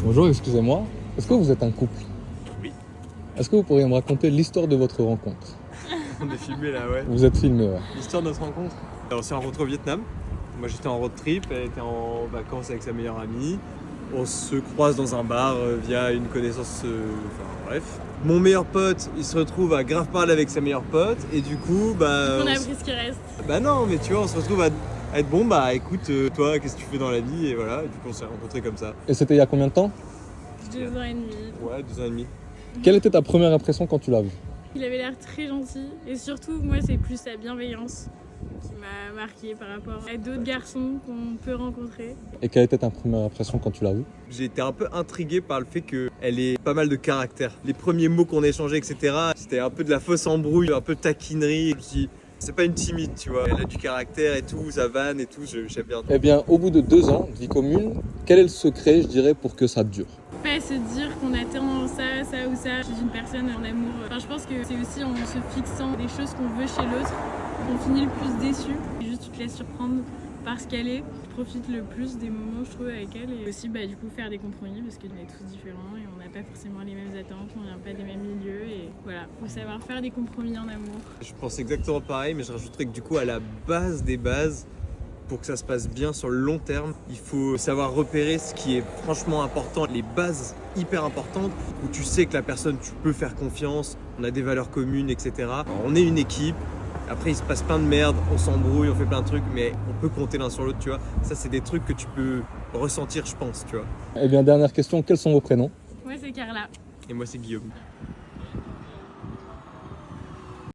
Bonjour, excusez-moi. Est-ce que vous êtes un couple? Oui. Est-ce que vous pourriez me raconter l'histoire de votre rencontre? On est filmé là, ouais. Vous êtes filmé, ouais. L'histoire de notre rencontre. On s'est rencontrés au Vietnam. Moi j'étais en road trip, elle était en vacances avec sa meilleure amie. On se croise dans un bar via une connaissance. Enfin bref. Mon meilleur pote, il se retrouve à grave parler avec sa meilleure pote et du coup, bah. On a pris ce qui reste. Bah non, mais tu vois, on se retrouve à être bon, bah écoute, toi, qu'est-ce que tu fais dans la vie? Et voilà, et du coup on s'est rencontrés comme ça. Et c'était il y a combien de temps? 2 ans et demi. Ouais, 2 ans et demi. Quelle était ta première impression quand tu l'as vu? Il avait l'air très gentil et surtout, moi, c'est plus sa bienveillance qui m'a marqué par rapport à d'autres garçons qu'on peut rencontrer. Et quelle était ta première impression quand tu l'as vu? J'ai été un peu intrigué par le fait qu'elle ait pas mal de caractère. Les premiers mots qu'on échangeait, etc., c'était un peu de la fausse embrouille, un peu de taquinerie. Je me suis dit, c'est pas une timide, tu vois. Elle a du caractère et tout, sa vanne et tout, j'aime bien. Eh bien, au bout de 2 ans de vie commune, quel est le secret, je dirais, pour que ça dure? Pas se dire qu'on attend ça, ça ou ça chez une personne en amour. Enfin, je pense que c'est aussi en se fixant des choses qu'on veut chez l'autre qu'on finit le plus déçu. Et juste tu te laisses surprendre par ce qu'elle est. Tu profites le plus des moments, je trouve, avec elle. Et aussi, du coup, faire des compromis parce qu'on est tous différents et on n'a pas forcément les mêmes attentes, on vient pas des mêmes milieux. Et voilà, faut savoir faire des compromis en amour. Je pense exactement pareil, mais je rajouterais que du coup, à la base des bases, pour que ça se passe bien sur le long terme, il faut savoir repérer ce qui est franchement important, les bases hyper importantes, où tu sais que la personne, tu peux faire confiance, on a des valeurs communes, etc. On est une équipe, après il se passe plein de merde, on s'embrouille, on fait plein de trucs, mais on peut compter l'un sur l'autre, tu vois. Ça, c'est des trucs que tu peux ressentir, je pense, tu vois. Eh bien, dernière question, quels sont vos prénoms? Moi, c'est Carla. Et moi, c'est Guillaume.